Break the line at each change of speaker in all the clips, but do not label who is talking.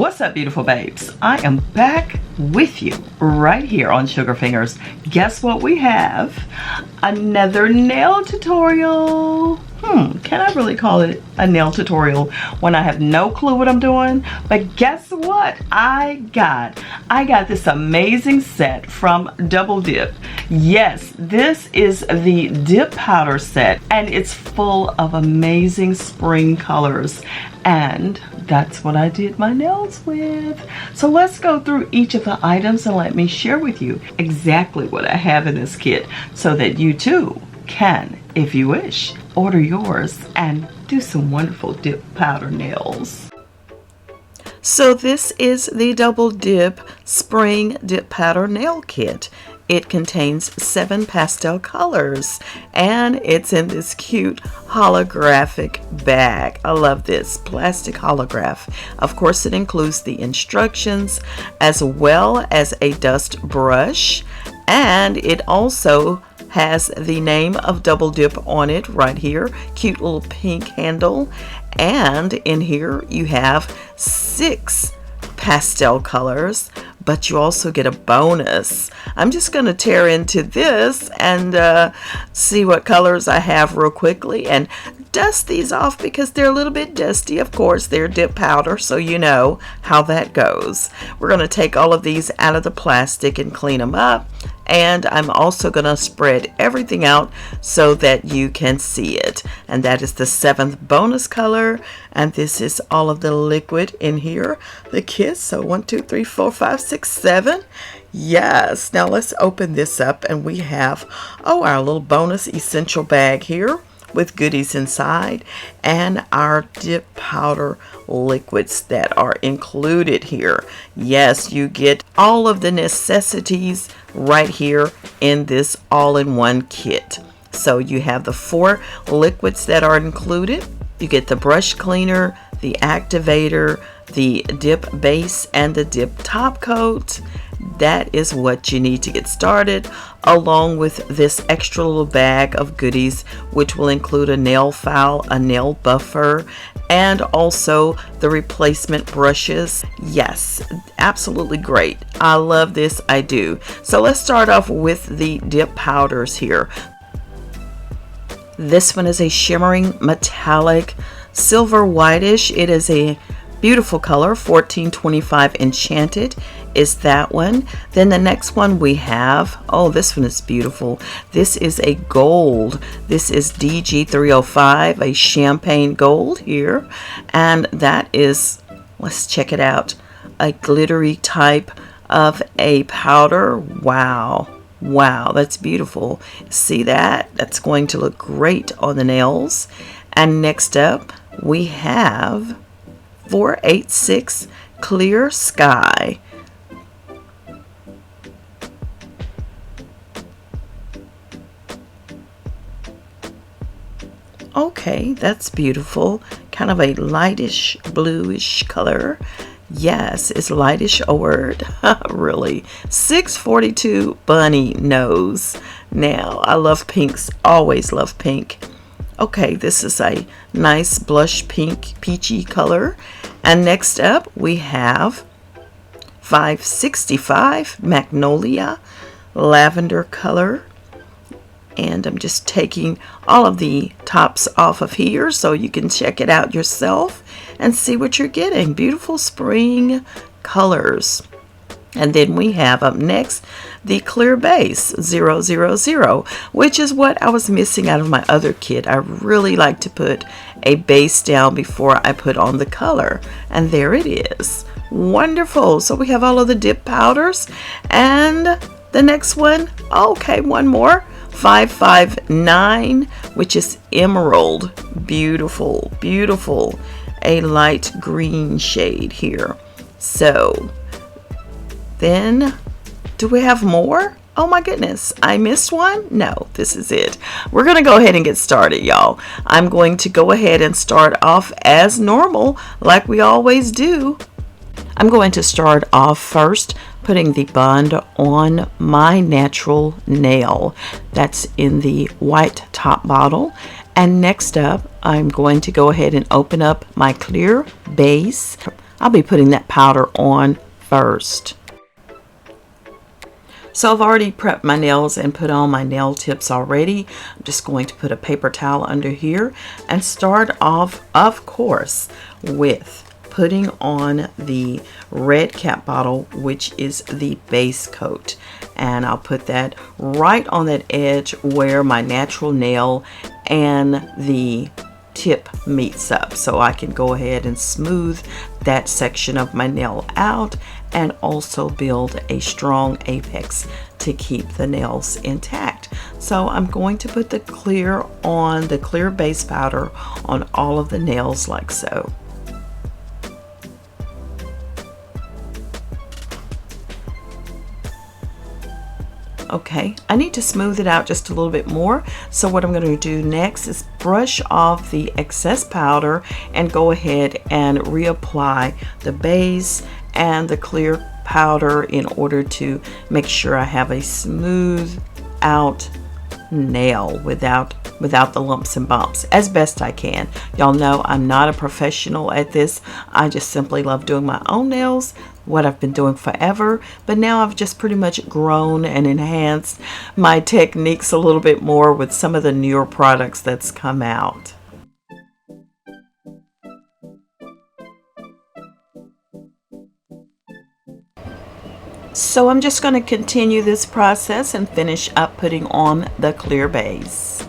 What's up, beautiful babes? I am back with you right here on Sugar Fingers. Guess what we have? Another nail tutorial. Can I really call it a nail tutorial when I have no clue what I'm doing? But guess what? I got this amazing set from Double Dip. Yes, this is the dip powder set, and it's full of amazing spring colors. And that's what I did my nails with. So let's go through each of the items and let me share with you exactly what I have in this kit so that you too can, if you wish, order yours and do some wonderful dip powder nails. So this is the Double Dip Spring Dip Powder Nail Kit. It contains 7 pastel colors and it's in this cute holographic bag. I love this plastic holograph. Of course, it includes the instructions as well as a dust brush, and it also has the name of Double Dip on it right here. Cute little pink handle. And in here you have 6 pastel colors, but you also get a bonus. I'm just going to tear into this and see what colors I have real quickly and dust these off because they're a little bit dusty. Of course, they're dip powder, so you know how that goes. We're going to take all of these out of the plastic and clean them up. And I'm also going to spread everything out so that you can see it. And that is the 7th bonus color. And this is all of the liquid in here, the kit. So 1, 2, 3, 4, 5, 6, 7. Yes. Now let's open this up and we have, our little bonus essential bag here with goodies inside and our dip powder liquids that are included here. Yes, you get all of the necessities right here in this all-in-one kit. So you have the 4 liquids that are included. You get the brush cleaner, the activator, the dip base, and the dip top coat. That is what you need to get started, along with this extra little bag of goodies, which will include a nail file, a nail buffer, and also the replacement brushes. Yes, absolutely great. I love this, I do. So let's start off with the dip powders here. This one is a shimmering metallic silver whitish. It is a beautiful color. 1425 Enchanted is that one. Then the next one we have, this one is beautiful. This is a gold. This is DG305, a champagne gold here. And that is, let's check it out, a glittery type of a powder. Wow, that's beautiful. See that? That's going to look great on the nails. And next up we have 486 Clear Sky. Okay, that's beautiful. Kind of a lightish bluish color. Yes, is lightish a word? Really. 642 Bunny Nose. Now, I love pinks. Always love pink. Okay, this is a nice blush pink peachy color. And next up we have 565 Magnolia lavender color. And I'm just taking all of the tops off of here so you can check it out yourself and see what you're getting. Beautiful spring colors. And then we have up next the Clear Base 000, which is what I was missing out of my other kit. I really like to put a base down before I put on the color. And there it is. Wonderful. So we have all of the dip powders. And the next one, okay, one more. 559, which is Emerald. Beautiful, beautiful. A light green shade here. So then, do we have more? Oh my goodness, I missed one? No, this is it. We're going to go ahead and get started, y'all. I'm going to go ahead and start off as normal, like we always do. I'm going to start off first putting the bond on my natural nail. That's in the white top bottle. And next up, I'm going to go ahead and open up my clear base. I'll be putting that powder on first. So I've already prepped my nails and put on my nail tips already. I'm just going to put a paper towel under here and start off, of course, with putting on the red cap bottle, which is the base coat. And I'll put that right on that edge where my natural nail and the tip meets up, so I can go ahead and smooth that section of my nail out and also build a strong apex to keep the nails intact. So I'm going to put the clear base powder on all of the nails like so. Okay, I need to smooth it out just a little bit more. So what I'm going to do next is brush off the excess powder and go ahead and reapply the base and the clear powder in order to make sure I have a smooth out nail without the lumps and bumps as best I can. Y'all know I'm not a professional at this. I just simply love doing my own nails, what I've been doing forever, but now I've just pretty much grown and enhanced my techniques a little bit more with some of the newer products that's come out. So I'm just going to continue this process and finish up putting on the clear base.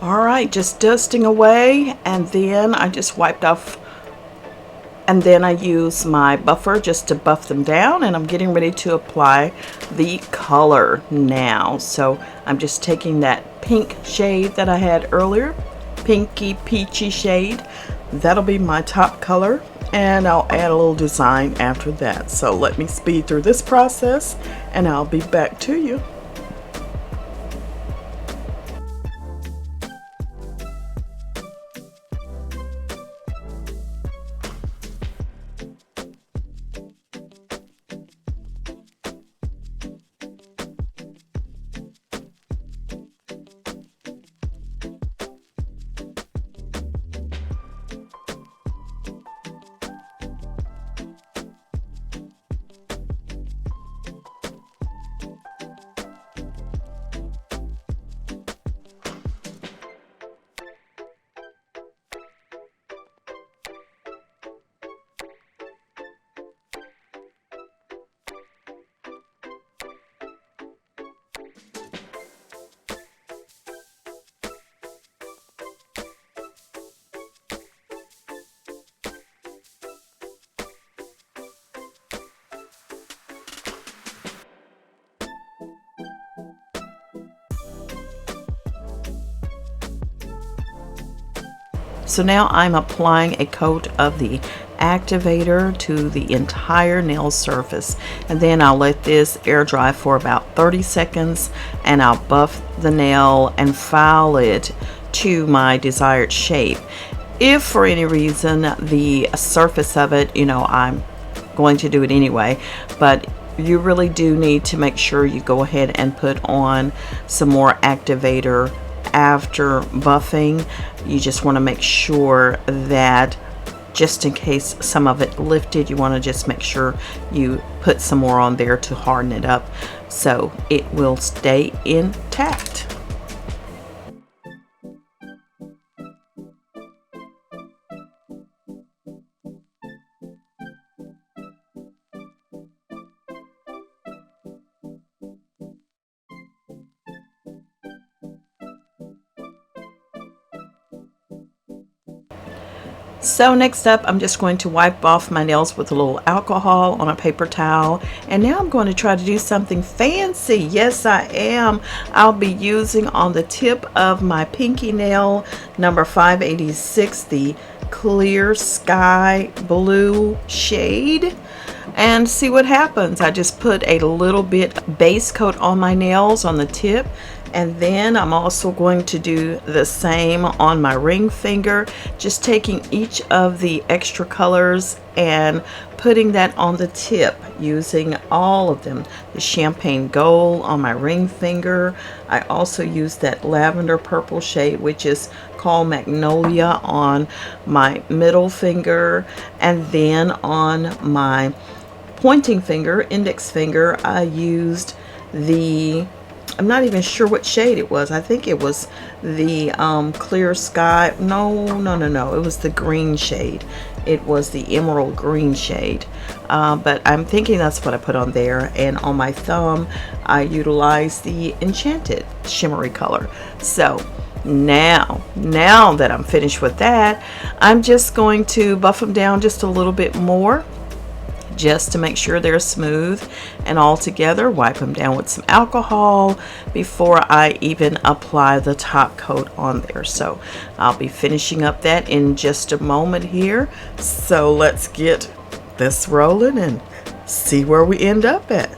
All right, just dusting away, and then I just wiped off, and then I use my buffer just to buff them down, and I'm getting ready to apply the color now. So I'm just taking that pink shade that I had earlier, pinky peachy shade. That'll be my top color, and I'll add a little design after that. So let me speed through this process, and I'll be back to you. So now I'm applying a coat of the activator to the entire nail surface, and then I'll let this air dry for about 30 seconds, and I'll buff the nail and file it to my desired shape. If for any reason the surface of it, I'm going to do it anyway, but you really do need to make sure you go ahead and put on some more activator after buffing. You just want to make sure that just in case some of it lifted, you want to just make sure you put some more on there to harden it up so it will stay intact. So next up, I'm just going to wipe off my nails with a little alcohol on a paper towel. And now I'm going to try to do something fancy. Yes, I am. I'll be using on the tip of my pinky nail, number 586, the clear sky blue shade. And see what happens. I just put a little bit base coat on my nails on the tip. And then I'm also going to do the same on my ring finger, just taking each of the extra colors and putting that on the tip, using all of them. The champagne gold on my ring finger. I also use that lavender purple shade, which is called magnolia, on my middle finger. And then on my pointing finger, index finger, I used the, I'm not even sure what shade it was. I think it was the clear sky. No. It was the green shade. It was the emerald green shade. But I'm thinking that's what I put on there. And on my thumb, I utilized the enchanted shimmery color. So now that I'm finished with that, I'm just going to buff them down just a little bit more, just to make sure they're smooth and all together. Wipe them down with some alcohol before I even apply the top coat on there. So I'll be finishing up that in just a moment here. So let's get this rolling and see where we end up at.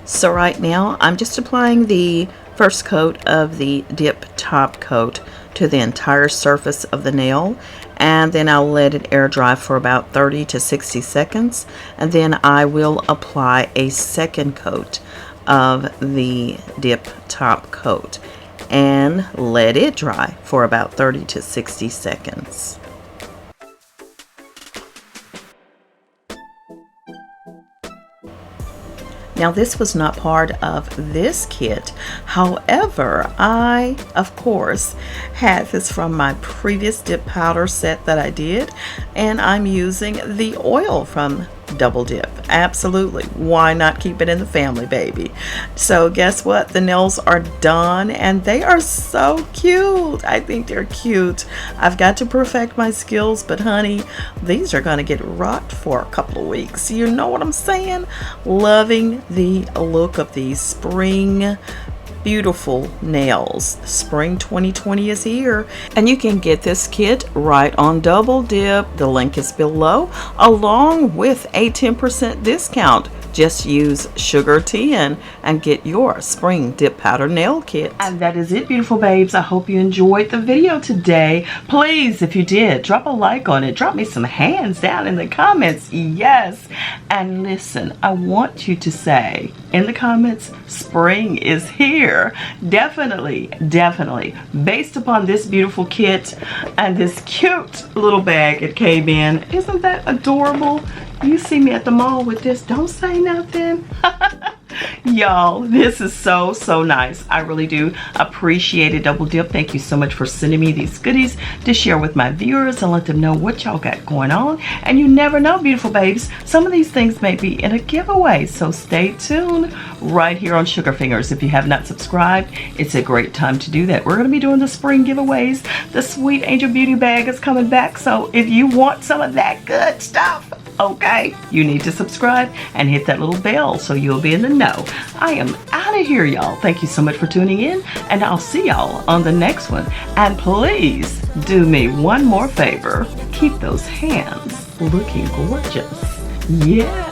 So right now I'm just applying the first coat of the dip top coat to the entire surface of the nail, and then I'll let it air dry for about 30 to 60 seconds, and then I will apply a second coat of the dip top coat and let it dry for about 30 to 60 seconds. Now this was not part of this kit. However, I, of course, had this from my previous dip powder set that I did, and I'm using the oil from Double Dip. Absolutely. Why not keep it in the family, baby? So guess what? The nails are done and they are so cute. I think they're cute. I've got to perfect my skills, but honey, these are going to get rocked for a couple of weeks. You know what I'm saying? Loving the look of these spring beautiful nails. Spring 2020 is here, and you can get this kit right on Double Dip. The link is below, along with a 10% discount. Just use Sugar10 and get your spring dip powder nail kit. And that is it, beautiful babes. I hope you enjoyed the video today. Please, if you did, drop a like on it. Drop me some hands down in the comments. Yes. And listen, I want you to say in the comments, spring is here. Definitely, based upon this beautiful kit and this cute little bag it came in. Isn't that adorable? You see me at the mall with this, don't say nothing. Y'all, this is so nice. I really do appreciate it. Double Dip, thank you so much for sending me these goodies to share with my viewers and let them know what y'all got going on. And you never know, beautiful babes, some of these things may be in a giveaway, so stay tuned right here on Sugar Fingers. If you have not subscribed, it's a great time to do that. We're going to be doing the spring giveaways. The Sweet Angel Beauty bag is coming back, so if you want some of that good stuff, okay, you need to subscribe and hit that little bell so you'll be in the know. I am out of here, y'all. Thank you so much for tuning in, and I'll see y'all on the next one. And please do me one more favor. Keep those hands looking gorgeous. Yeah.